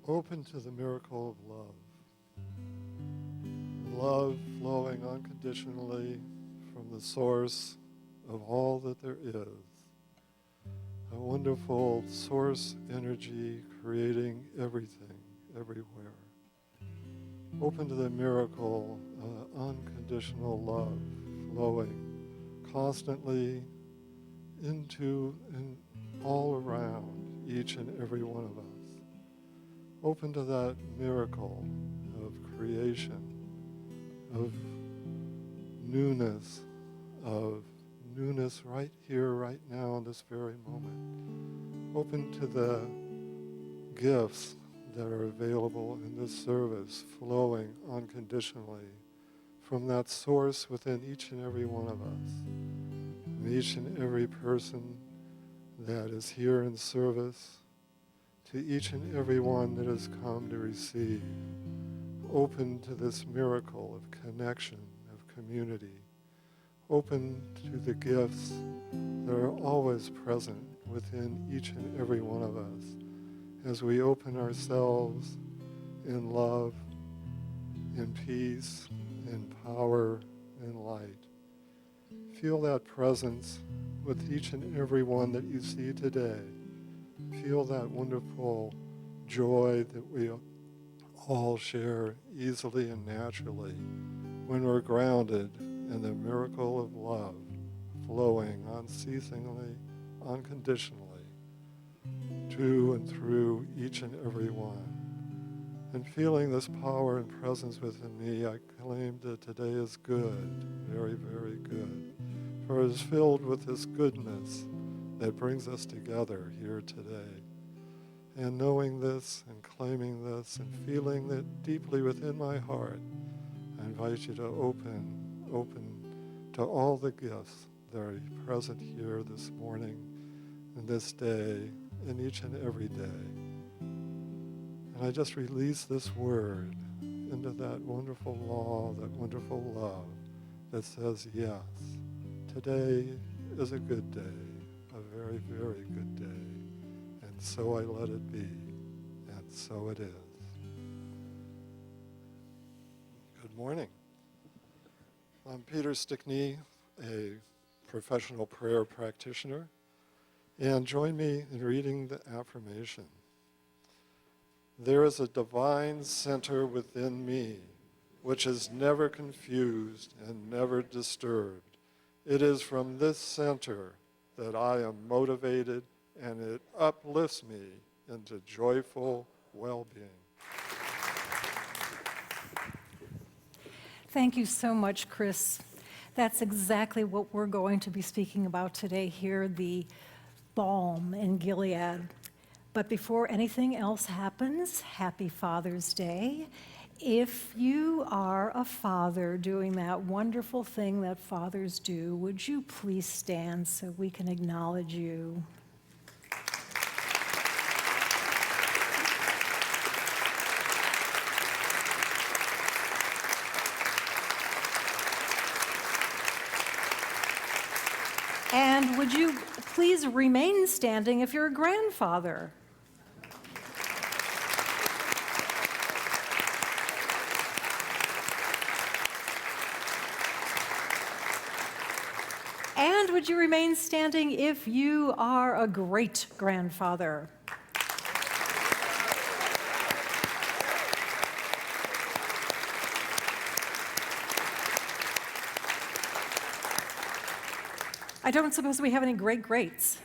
Open to the miracle of love. Love flowing unconditionally from the source of all that there is. A wonderful source energy creating everything, everywhere. Open to the miracle of unconditional love flowing constantly into and all around each and every one of us. Open to that miracle of creation, of newness right here, right now, in this very moment. Open to the gifts that are available in this service, flowing unconditionally from that source within each and every one of us. And each and every person that is here in service, to each and every one that has come to receive. Open to this miracle of connection, of community. Open to the gifts that are always present within each and every one of us as we open ourselves in love, in peace, in power, in light. Feel that presence with each and every one that you see today. Feel that wonderful joy that we all share easily and naturally when we're grounded in the miracle of love flowing unceasingly, unconditionally to and through each and every one. And feeling this power and presence within me, I claim that today is good, very, very good. For it is filled with this goodness that brings us together here today. And knowing this and claiming this and feeling it deeply within my heart, I invite you to open to all the gifts that are present here this morning and this day and each and every day. And I just release this word into that wonderful law, that wonderful love that says, yes, today is a good day, a very, very good day. And so I let it be, and so it is. Good morning. I'm Peter Stickney, a professional prayer practitioner, and join me in reading the affirmation. There is a divine center within me, which is never confused and never disturbed. It is from this center that I am motivated, and it uplifts me into joyful well-being. Thank you so much, Chris. That's exactly what we're going to be speaking about today here, the balm in Gilead. But before anything else happens, happy Father's Day. If you are a father doing that wonderful thing that fathers do, would you please stand so we can acknowledge you? And would you please remain standing if you're a grandfather? And would you remain standing if you are a great-grandfather? I don't suppose we have any great-greats.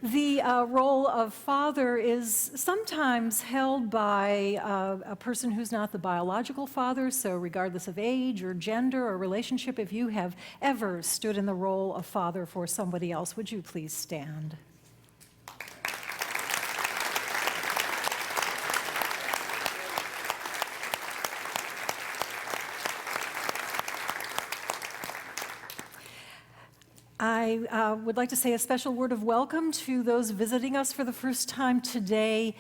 The role of father is sometimes held by a person who's not the biological father, so regardless of age or gender or relationship, if you have ever stood in the role of father for somebody else, would you please stand? I would like to say a special word of welcome to those visiting us for the first time today.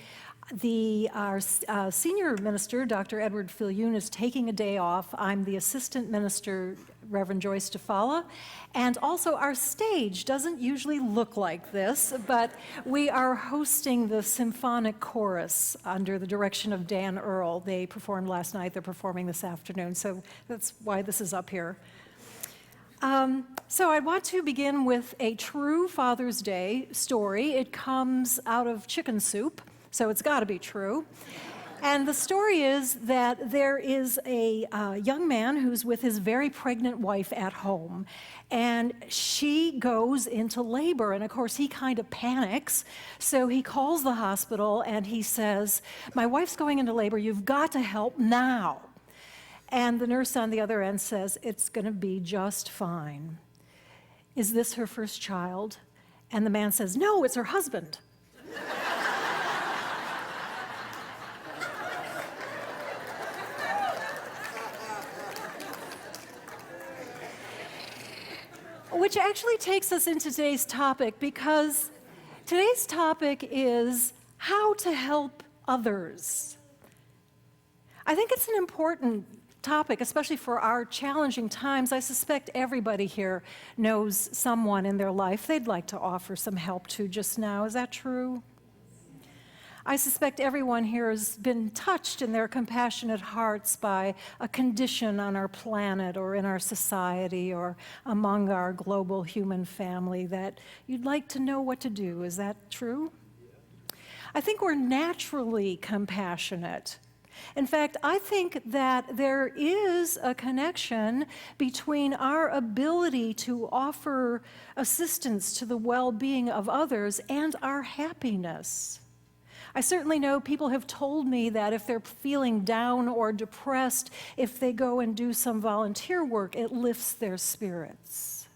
Our senior minister, Dr. Edward Fillion, is taking a day off. I'm the assistant minister, Reverend Joyce DeFalla, and also our stage doesn't usually look like this, but we are hosting the symphonic chorus under the direction of Dan Earl. They performed last night, they're performing this afternoon, so that's why this is up here. So I want to begin with a true Father's Day story. It comes out of Chicken Soup, so it's got to be true. And the story is that there is a young man who's with his very pregnant wife at home, and she goes into labor, and of course he kind of panics, so he calls the hospital and he says, "My wife's going into labor, you've got to help now." And the nurse on the other end says, "It's going to be just fine." "Is this her first child?" And the man says, "No, it's her husband." Which actually takes us into today's topic, because today's topic is how to help others. I think it's an important topic, especially for our challenging times. I suspect everybody here knows someone in their life they'd like to offer some help to just now. Is that true? I suspect everyone here has been touched in their compassionate hearts by a condition on our planet or in our society or among our global human family that you'd like to know what to do. Is that true? I think we're naturally compassionate. In fact, I think that there is a connection between our ability to offer assistance to the well-being of others and our happiness. I certainly know people have told me that if they're feeling down or depressed, if they go and do some volunteer work, it lifts their spirits.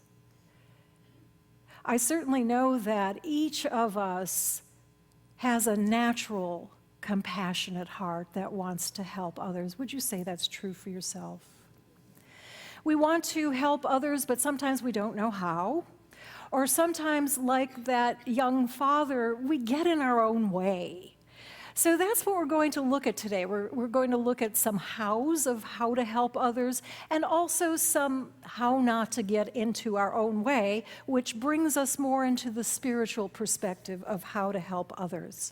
I certainly know that each of us has a natural, compassionate heart that wants to help others. Would you say that's true for yourself? We want to help others, but sometimes we don't know how. Or sometimes, like that young father, we get in our own way. So that's what we're going to look at today. We're going to look at some hows of how to help others, and also some how not to get into our own way, which brings us more into the spiritual perspective of how to help others.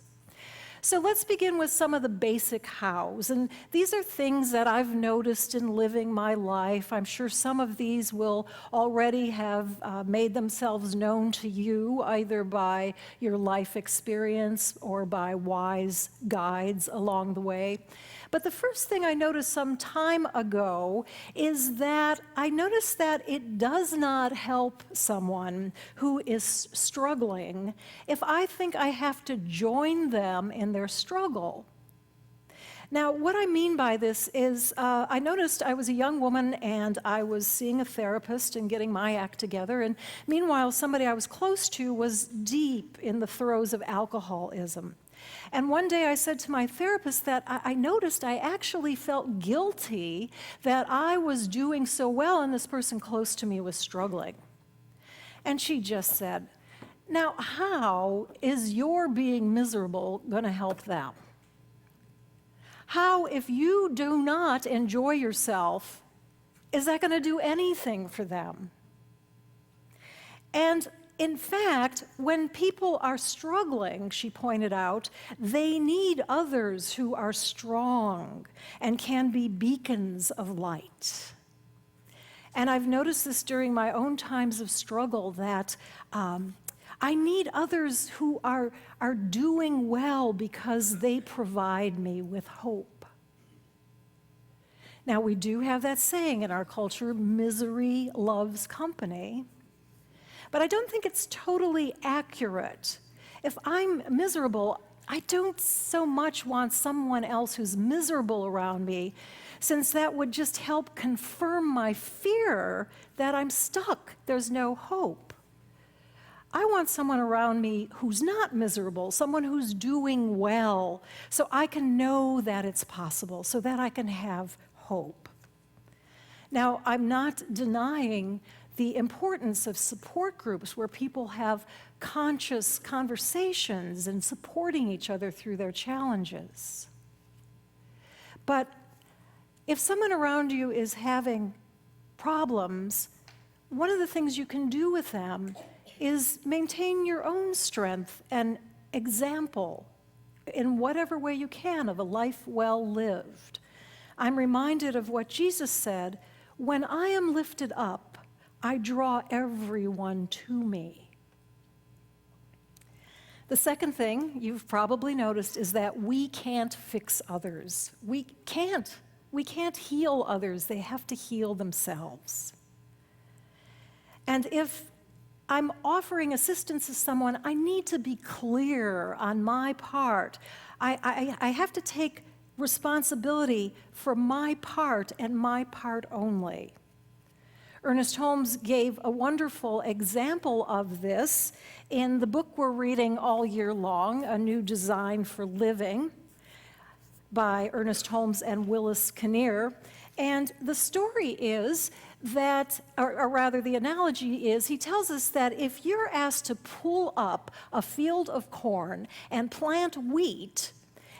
So let's begin with some of the basic hows. And these are things that I've noticed in living my life. I'm sure some of these will already have made themselves known to you, either by your life experience or by wise guides along the way. But the first thing I noticed some time ago is that I noticed that it does not help someone who is struggling if I think I have to join them in their struggle. Now, what I mean by this is I noticed I was a young woman and I was seeing a therapist and getting my act together, and meanwhile somebody I was close to was deep in the throes of alcoholism. And one day I said to my therapist that I noticed I actually felt guilty that I was doing so well and this person close to me was struggling. And she just said, "Now, how is your being miserable going to help them? How, if you do not enjoy yourself, is that going to do anything for them?" And in fact, when people are struggling, she pointed out, they need others who are strong and can be beacons of light. And I've noticed this during my own times of struggle that I need others who are doing well because they provide me with hope. Now, we do have that saying in our culture, misery loves company. But I don't think it's totally accurate. If I'm miserable, I don't so much want someone else who's miserable around me, since that would just help confirm my fear that I'm stuck, there's no hope. I want someone around me who's not miserable, someone who's doing well, so I can know that it's possible, so that I can have hope. Now, I'm not denying the importance of support groups where people have conscious conversations and supporting each other through their challenges. But if someone around you is having problems, one of the things you can do with them is maintain your own strength and example in whatever way you can of a life well lived. I'm reminded of what Jesus said, "When I am lifted up, I draw everyone to me." The second thing you've probably noticed is that we can't fix others. We can't heal others. They have to heal themselves. And if I'm offering assistance to someone, I need to be clear on my part. I have to take responsibility for my part and my part only. Ernest Holmes gave a wonderful example of this in the book we're reading all year long, A New Design for Living, by Ernest Holmes and Willis Kinnear. And the story is that, or rather the analogy is, he tells us that if you're asked to pull up a field of corn and plant wheat,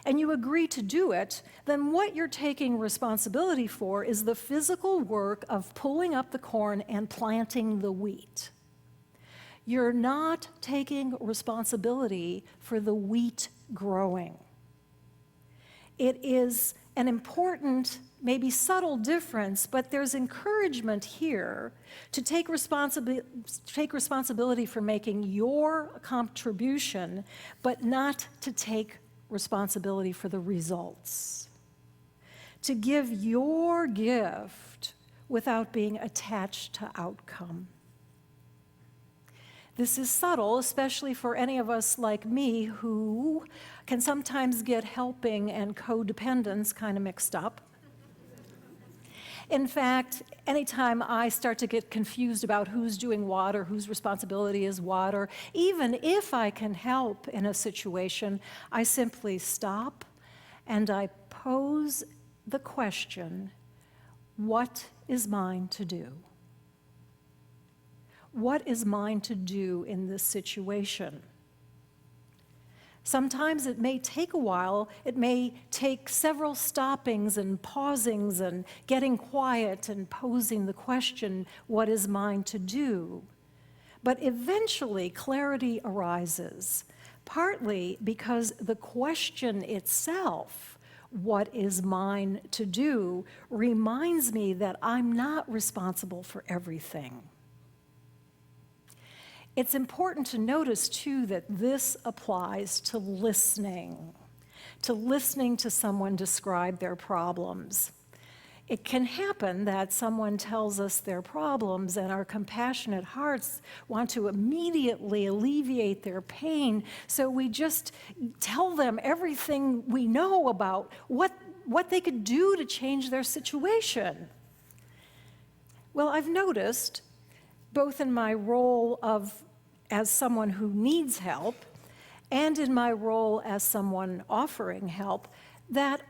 and you agree to do it, then what you're taking responsibility for is the physical work of pulling up the corn and planting the wheat. You're not taking responsibility for the wheat growing. It is an important, maybe subtle difference, but there's encouragement here to take responsibility for making your contribution, but not to take responsibility for the results. To give your gift without being attached to outcome. This is subtle, especially for any of us like me who can sometimes get helping and codependence kind of mixed up. In fact, anytime I start to get confused about who's doing what or whose responsibility is what, or even if I can help in a situation, I simply stop and I pose the question, what is mine to do? What is mine to do in this situation? Sometimes it may take a while. It may take several stoppings and pausings and getting quiet and posing the question, what is mine to do? But eventually clarity arises, partly because the question itself, what is mine to do, reminds me that I'm not responsible for everything. It's important to notice, too, that this applies to listening to someone describe their problems. It can happen that someone tells us their problems and our compassionate hearts want to immediately alleviate their pain, so we just tell them everything we know about what they could do to change their situation. Well, I've noticed, both in my role as someone who needs help and in my role as someone offering help, that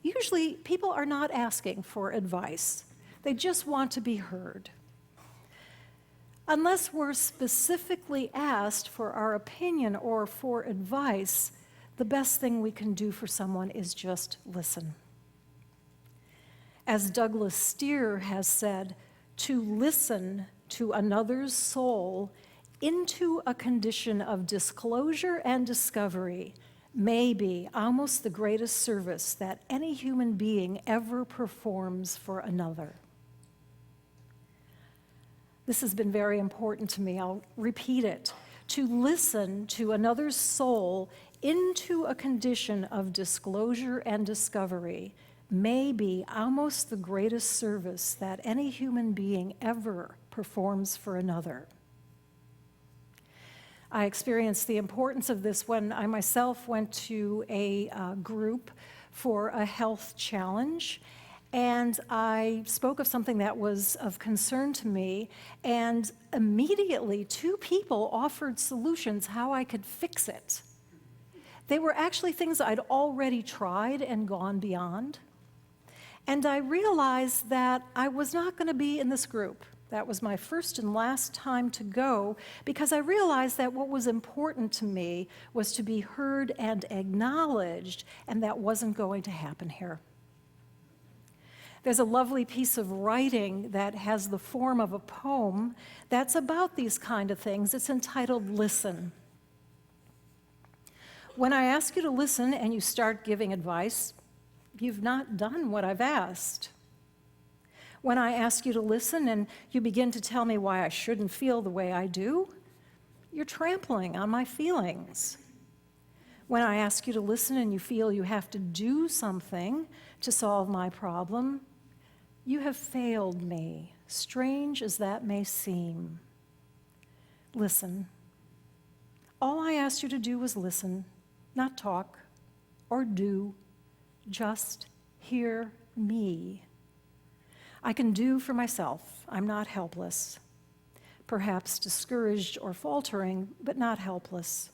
usually people are not asking for advice. They just want to be heard. Unless we're specifically asked for our opinion or for advice, the best thing we can do for someone is just listen. As Douglas Steer has said, to listen to another's soul into a condition of disclosure and discovery may be almost the greatest service that any human being ever performs for another. This has been very important to me. I'll repeat it. To listen to another's soul into a condition of disclosure and discovery may be almost the greatest service that any human being ever performs for another. I experienced the importance of this when I myself went to a group for a health challenge, and I spoke of something that was of concern to me, and immediately 2 people offered solutions how I could fix it. They were actually things I'd already tried and gone beyond. And I realized that I was not going to be in this group That was my first and last time to go because I realized that what was important to me was to be heard and acknowledged, and that wasn't going to happen here. There's a lovely piece of writing that has the form of a poem that's about these kind of things. It's entitled Listen. When I ask you to listen and you start giving advice, you've not done what I've asked. When I ask you to listen and you begin to tell me why I shouldn't feel the way I do, you're trampling on my feelings. When I ask you to listen and you feel you have to do something to solve my problem, you have failed me, strange as that may seem. Listen. All I asked you to do was listen, not talk or do, just hear me. I can do for myself. I'm not helpless. Perhaps discouraged or faltering, but not helpless.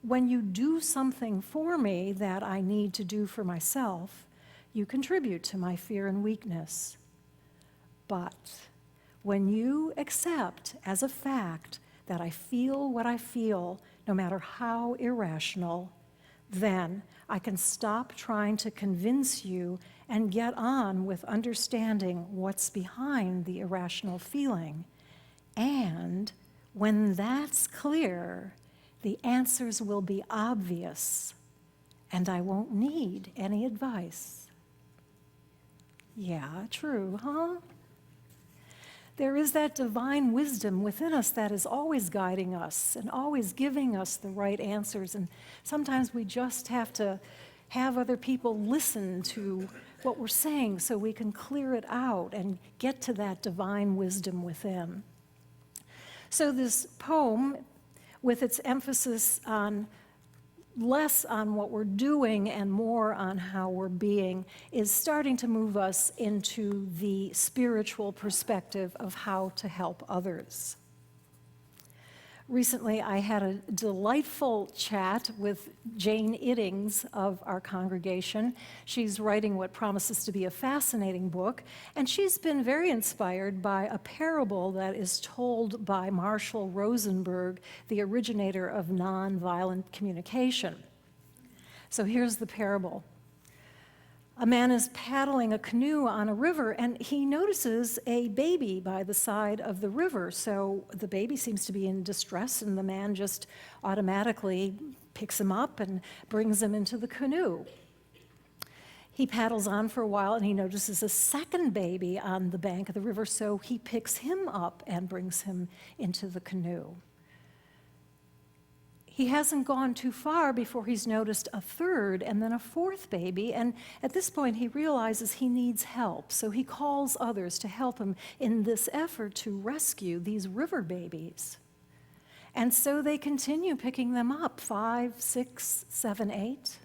When you do something for me that I need to do for myself, you contribute to my fear and weakness. But when you accept as a fact that I feel what I feel, no matter how irrational, then I can stop trying to convince you and get on with understanding what's behind the irrational feeling. And when that's clear, the answers will be obvious, and I won't need any advice. Yeah, true, huh? There is that divine wisdom within us that is always guiding us and always giving us the right answers. And sometimes we just have to have other people listen to what we're saying so we can clear it out and get to that divine wisdom within. So this poem, with its emphasis on less on what we're doing and more on how we're being, is starting to move us into the spiritual perspective of how to help others. Recently, I had a delightful chat with Jane Iddings of our congregation. She's writing what promises to be a fascinating book, and she's been very inspired by a parable that is told by Marshall Rosenberg, the originator of nonviolent communication. So here's the parable. A man is paddling a canoe on a river, and he notices a baby by the side of the river. So the baby seems to be in distress, and the man just automatically picks him up and brings him into the canoe. He paddles on for a while, and he notices a second baby on the bank of the river, so he picks him up and brings him into the canoe. He hasn't gone too far before he's noticed a third and then a fourth baby, and at this point he realizes he needs help, so he calls others to help him in this effort to rescue these river babies. And so they continue picking them up, 5, 6, 7, 8.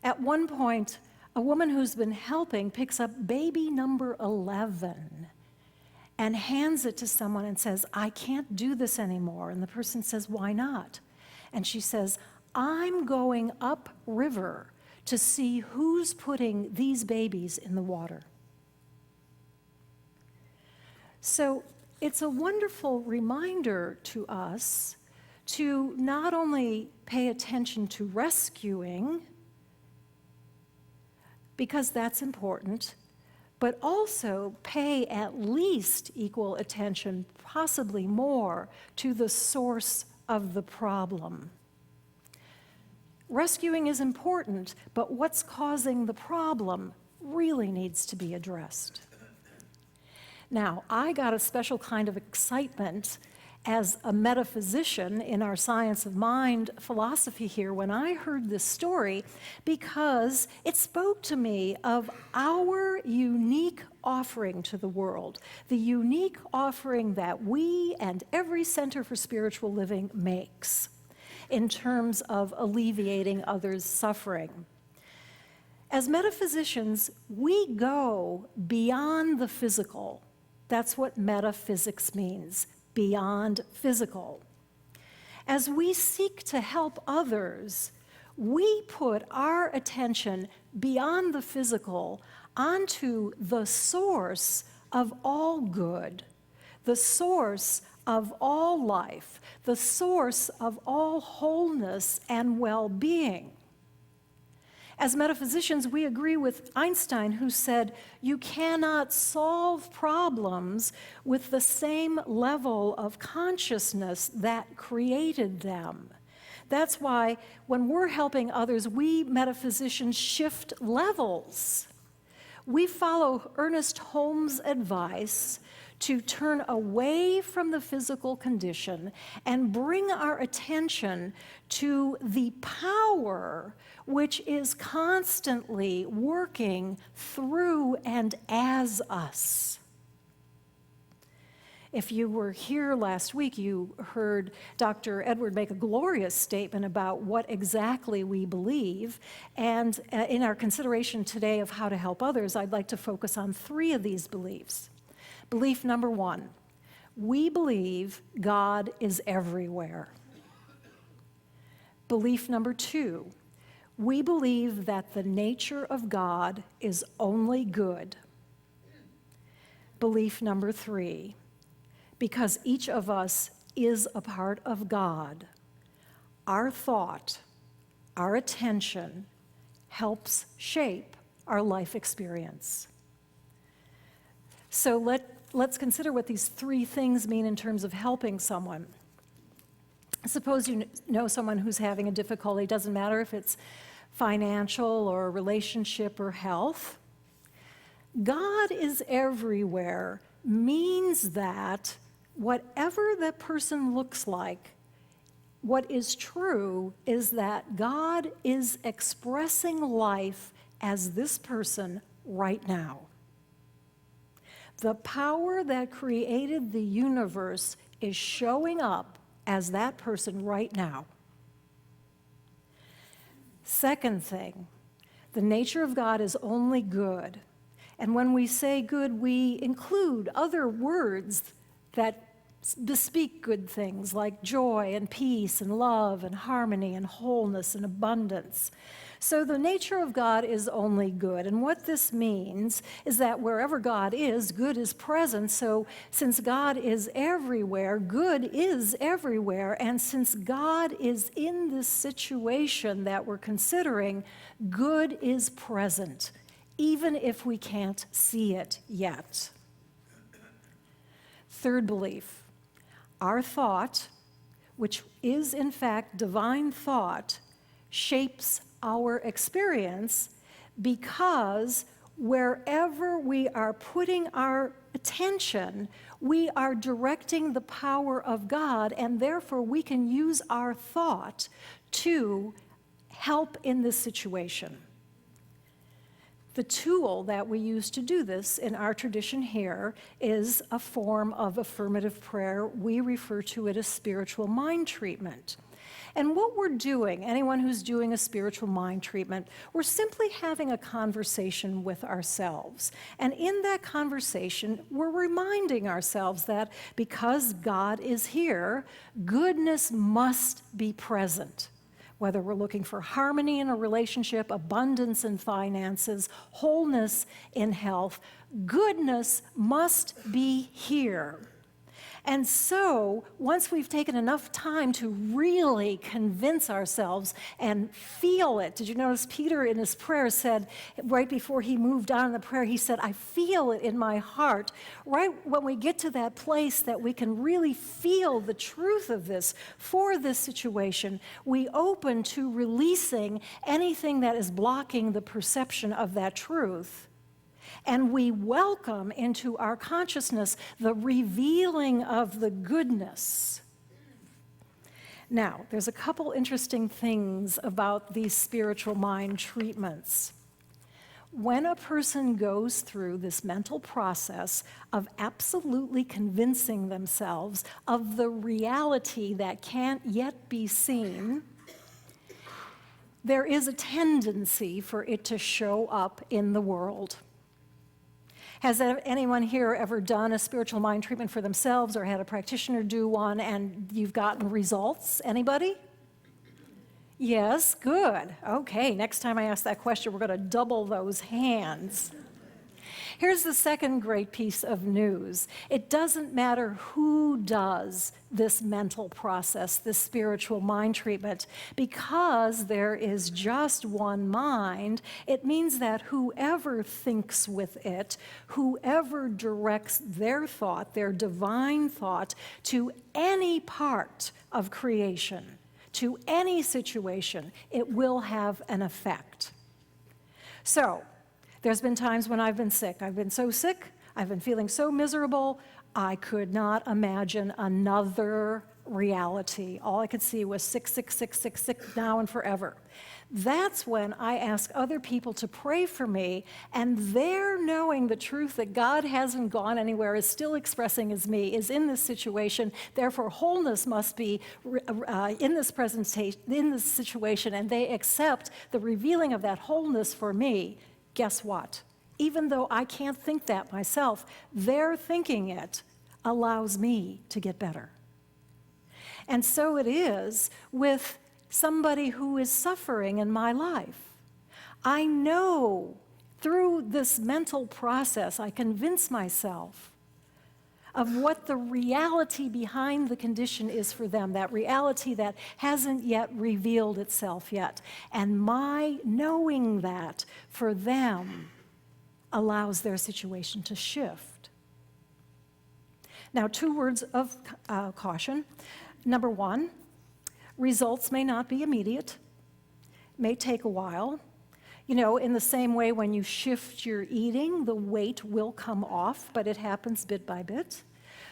At one point, a woman who's been helping picks up baby number 11 and hands it to someone and says, "I can't do this anymore." And the person says, "Why not?" And she says, "I'm going upriver to see who's putting these babies in the water." So it's a wonderful reminder to us to not only pay attention to rescuing, because that's important, but also pay at least equal attention, possibly more, to the source of the problem. Rescuing is important, but what's causing the problem really needs to be addressed. Now, I got a special kind of excitement as a metaphysician in our science of mind philosophy here when I heard this story, because it spoke to me of our unique offering to the world, the unique offering that we and every Center for Spiritual Living makes in terms of alleviating others' suffering. As metaphysicians, we go beyond the physical. That's what metaphysics means. Beyond physical. As we seek to help others, we put our attention beyond the physical onto the source of all good, the source of all life, the source of all wholeness and well-being. As metaphysicians, we agree with Einstein, who said, you cannot solve problems with the same level of consciousness that created them. That's why when we're helping others, we metaphysicians shift levels. We follow Ernest Holmes' advice to turn away from the physical condition and bring our attention to the power which is constantly working through and as us. If you were here last week, you heard Dr. Edward make a glorious statement about what exactly we believe. And in our consideration today of how to help others, I'd like to focus on 3 of these beliefs. Belief number 1, we believe God is everywhere. Belief number 2, we believe that the nature of God is only good. Belief number 3, because each of us is a part of God, our thought, our attention helps shape our life experience. So let's consider what these 3 things mean in terms of helping someone. Suppose you know someone who's having a difficulty, doesn't matter if it's financial or relationship or health. God is everywhere means that whatever that person looks like, what is true is that God is expressing life as this person right now. The power that created the universe is showing up as that person right now. Second thing, the nature of God is only good. And when we say good, we include other words that bespeak good things like joy and peace and love and harmony and wholeness and abundance. So the nature of God is only good. And what this means is that wherever God is, good is present. So since God is everywhere, good is everywhere. And since God is in this situation that we're considering, good is present, even if we can't see it yet. Third belief, our thought, which is in fact divine thought, shapes our experience because wherever we are putting our attention, we are directing the power of God, and therefore we can use our thought to help in this situation. The tool that we use to do this in our tradition here is a form of affirmative prayer. We refer to it as spiritual mind treatment. And what we're doing, anyone who's doing a spiritual mind treatment, we're simply having a conversation with ourselves. And in that conversation, we're reminding ourselves that because God is here, goodness must be present. Whether we're looking for harmony in a relationship, abundance in finances, wholeness in health, goodness must be here. And so, once we've taken enough time to really convince ourselves and feel it, did you notice Peter in his prayer said, right before he moved on in the prayer, he said, I feel it in my heart. Right when we get to that place that we can really feel the truth of this for this situation, we open to releasing anything that is blocking the perception of that truth. And we welcome into our consciousness the revealing of the goodness. Now, there's a couple interesting things about these spiritual mind treatments. When a person goes through this mental process of absolutely convincing themselves of the reality that can't yet be seen, there is a tendency for it to show up in the world. Has anyone here ever done a spiritual mind treatment for themselves or had a practitioner do one and you've gotten results? Anybody? Yes, good. Okay, next time I ask that question, we're going to double those hands. Here's the second great piece of news. It doesn't matter who does this mental process, this spiritual mind treatment. Because there is just one mind, it means that whoever thinks with it, whoever directs their thought, their divine thought, to any part of creation, to any situation, it will have an effect. So, there's been times when I've been sick. I've been so sick, I've been feeling so miserable, I could not imagine another reality. All I could see was sick, sick, sick, sick, sick, now and forever. That's when I ask other people to pray for me, and their knowing the truth that God hasn't gone anywhere, is still expressing as me, is in this situation. Therefore, wholeness must be in this situation, and they accept the revealing of that wholeness for me. Guess what? Even though I can't think that myself, their thinking it allows me to get better. And so it is with somebody who is suffering in my life. I know through this mental process, I convince myself of what the reality behind the condition is for them, that reality that hasn't yet revealed itself yet. And my knowing that for them allows their situation to shift. Now, 2 words of caution. Number 1, results may not be immediate, may take a while. You know, in the same way when you shift your eating, the weight will come off, but it happens bit by bit.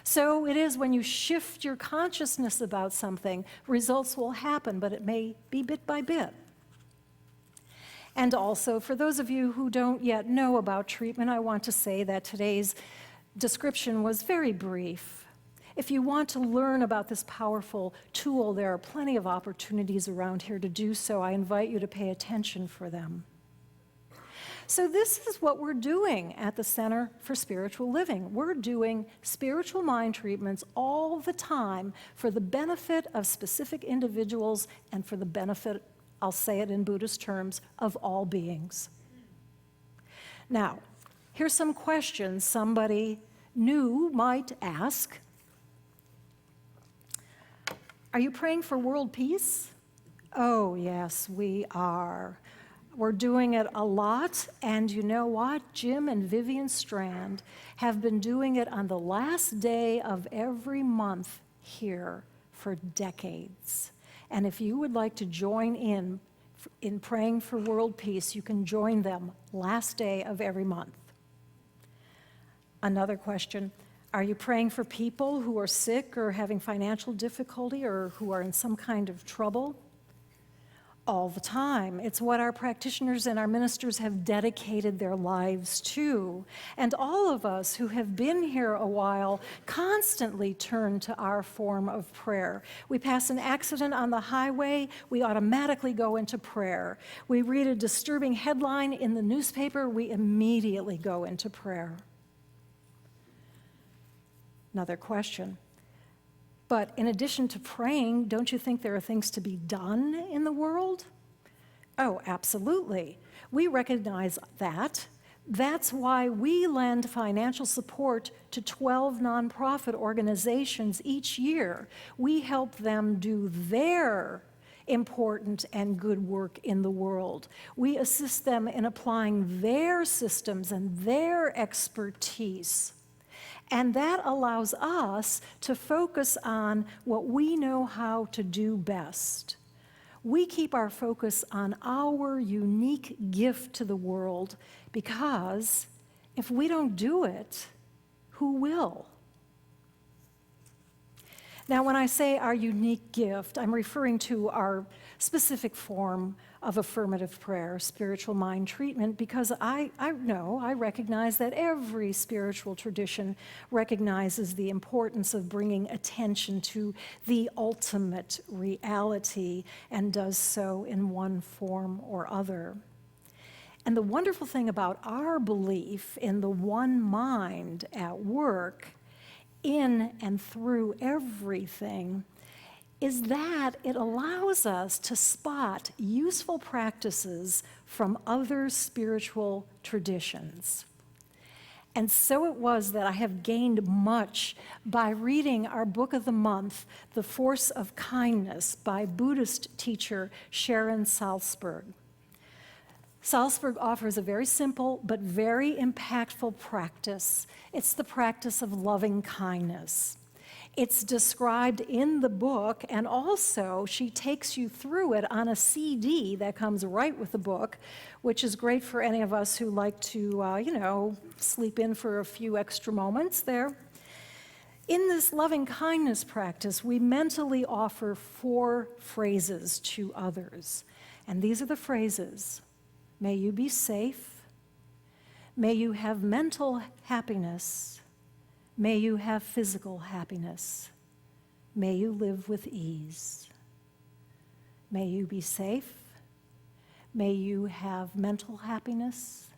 So it is when you shift your consciousness about something, results will happen, but it may be bit by bit. And also, for those of you who don't yet know about treatment, I want to say that today's description was very brief. If you want to learn about this powerful tool, there are plenty of opportunities around here to do so. I invite you to pay attention for them. So this is what we're doing at the Center for Spiritual Living. We're doing spiritual mind treatments all the time for the benefit of specific individuals and for the benefit, I'll say it in Buddhist terms, of all beings. Now, here's some questions somebody new might ask. Are you praying for world peace? Oh, yes, we are. We're doing it a lot, and you know what? Jim and Vivian Strand have been doing it on the last day of every month here for decades. And if you would like to join in praying for world peace, you can join them last day of every month. Another question. Are you praying for people who are sick or having financial difficulty or who are in some kind of trouble? All the time. It's what our practitioners and our ministers have dedicated their lives to. And all of us who have been here a while constantly turn to our form of prayer. We pass an accident on the highway, we automatically go into prayer. We read a disturbing headline in the newspaper, we immediately go into prayer. Another question. But in addition to praying, don't you think there are things to be done in the world? Oh, absolutely. We recognize that. That's why we lend financial support to 12 nonprofit organizations each year. We help them do their important and good work in the world. We assist them in applying their systems and their expertise. And that allows us to focus on what we know how to do best. We keep our focus on our unique gift to the world because if we don't do it, who will? Now, when I say our unique gift, I'm referring to our specific form of affirmative prayer, spiritual mind treatment, because I recognize that every spiritual tradition recognizes the importance of bringing attention to the ultimate reality and does so in one form or other. And the wonderful thing about our belief in the one mind at work in and through everything is that it allows us to spot useful practices from other spiritual traditions. And so it was that I have gained much by reading our book of the month, The Force of Kindness, by Buddhist teacher Sharon Salzberg. Salzberg offers a very simple but very impactful practice. It's the practice of loving kindness. It's described in the book, and also she takes you through it on a CD that comes right with the book, which is great for any of us who like to, sleep in for a few extra moments there. In this loving kindness practice, we mentally offer 4 phrases to others. And these are the phrases: may you be safe, may you have mental happiness, may you have physical happiness, may you live with ease. May you be safe, may you have mental happiness,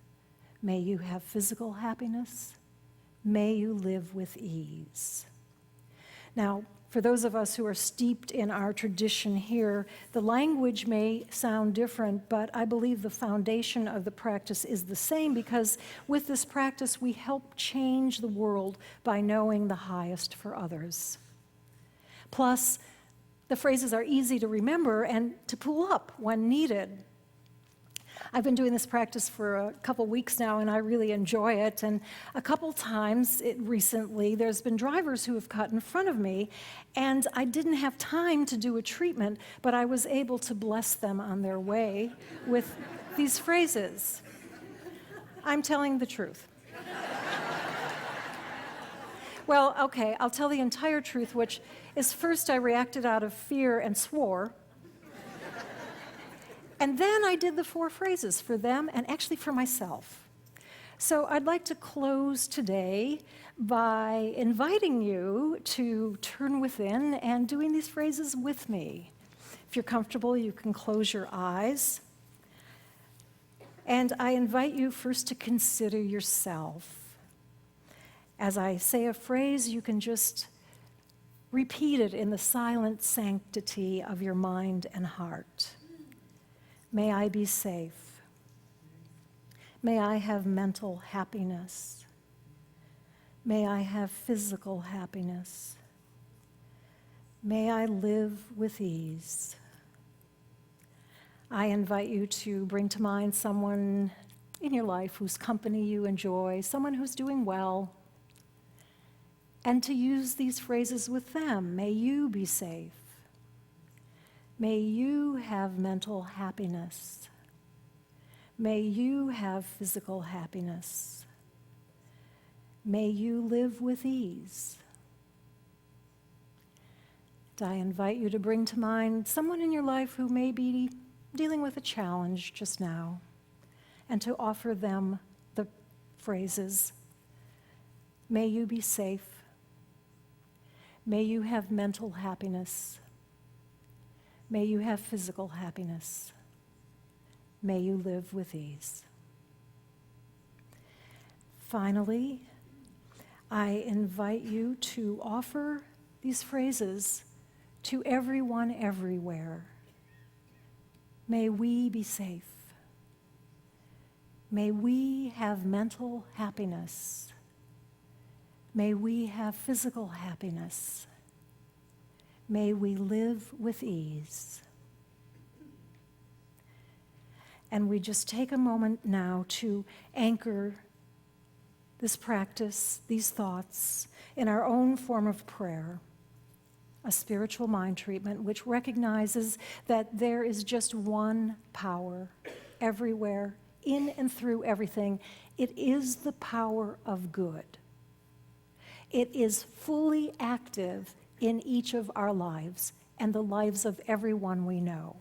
may you have physical happiness, may you live with ease. Now, for those of us who are steeped in our tradition here, the language may sound different, but I believe the foundation of the practice is the same, because with this practice we help change the world by knowing the highest for others. Plus, the phrases are easy to remember and to pull up when needed. I've been doing this practice for a couple weeks now, and I really enjoy it. And a couple times recently, there's been drivers who have cut in front of me, and I didn't have time to do a treatment, but I was able to bless them on their way with these phrases. I'm telling the truth. Well, okay, I'll tell the entire truth, which is, first I reacted out of fear and swore. And then I did the 4 phrases for them and actually for myself. So I'd like to close today by inviting you to turn within and doing these phrases with me. If you're comfortable, you can close your eyes. And I invite you first to consider yourself. As I say a phrase, you can just repeat it in the silent sanctity of your mind and heart. May I be safe. May I have mental happiness. May I have physical happiness. May I live with ease. I invite you to bring to mind someone in your life whose company you enjoy, someone who's doing well, and to use these phrases with them. May you be safe. May you have mental happiness. May you have physical happiness. May you live with ease. And I invite you to bring to mind someone in your life who may be dealing with a challenge just now, and to offer them the phrases: may you be safe. May you have mental happiness. May you have physical happiness. May you live with ease. Finally, I invite you to offer these phrases to everyone everywhere. May we be safe. May we have mental happiness. May we have physical happiness. May we live with ease. And we just take a moment now to anchor this practice, these thoughts, in our own form of prayer, a spiritual mind treatment which recognizes that there is just one power everywhere, in and through everything. It is the power of good. It is fully active in each of our lives and the lives of everyone we know.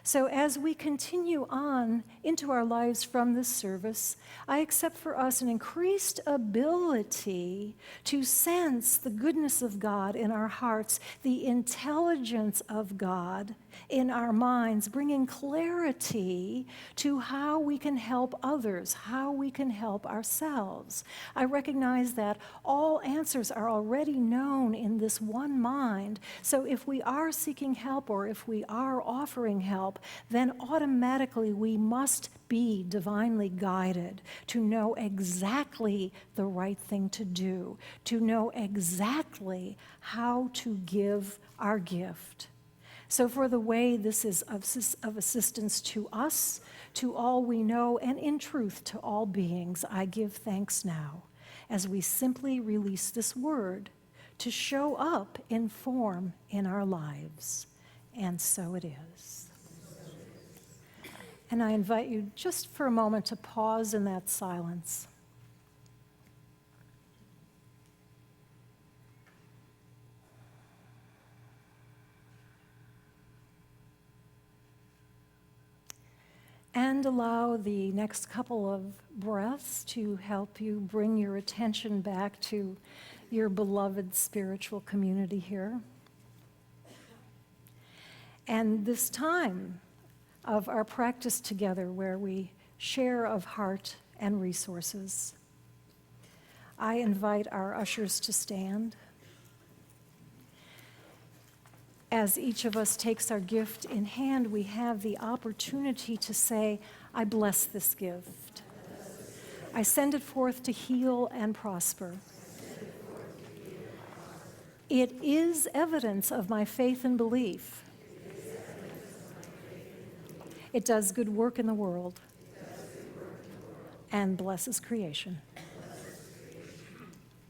So as we continue on into our lives from this service, I accept for us an increased ability to sense the goodness of God in our hearts, the intelligence of God in our minds, bringing clarity to how we can help others, how we can help ourselves. I recognize that all answers are already known in this one mind, so if we are seeking help or if we are offering help, help, then automatically we must be divinely guided to know exactly the right thing to do, to know exactly how to give our gift. So for the way this is of assistance to us, to all we know, and in truth to all beings, I give thanks now as we simply release this word to show up in form in our lives. And so it is. And I invite you just for a moment to pause in that silence. And allow the next couple of breaths to help you bring your attention back to your beloved spiritual community here. And this time of our practice together where we share of heart and resources, I invite our ushers to stand. As each of us takes our gift in hand, we have the opportunity to say, I bless this gift. I send it forth to heal and prosper. It is evidence of my faith and belief. It does good work in the world and blesses creation.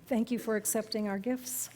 Thank you for accepting our gifts.